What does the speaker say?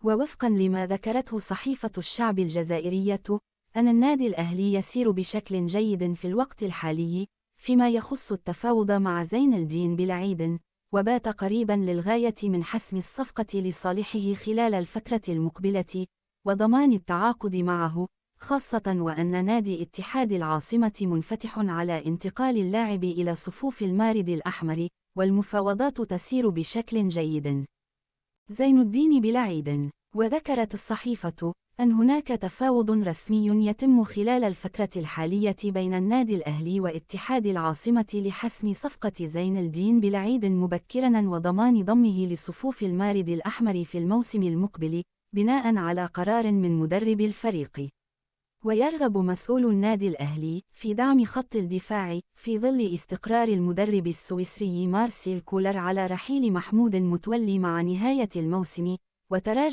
ووفقا لما ذكرته صحيفة الشعب الجزائرية، أن النادي الأهلي يسير بشكل جيد في الوقت الحالي فيما يخص التفاوض مع زين الدين بلعيد، وبات قريبا للغاية من حسم الصفقة لصالحه خلال الفترة المقبلة وضمان التعاقد معه، خاصة وأن نادي اتحاد العاصمة منفتح على انتقال اللاعب إلى صفوف المارد الأحمر، والمفاوضات تسير بشكل جيد. زين الدين بلعيد. وذكرت الصحيفة أن هناك تفاوض رسمي يتم خلال الفترة الحالية بين النادي الأهلي واتحاد العاصمة لحسم صفقة زين الدين بلعيد مبكراً وضمان ضمه لصفوف المارد الأحمر في الموسم المقبل، بناء على قرار من مدرب الفريق. ويرغب مسؤول النادي الأهلي في دعم خط الدفاع في ظل استقرار المدرب السويسري مارسيل كولر على رحيل محمود متولي مع نهاية الموسم، وتراجع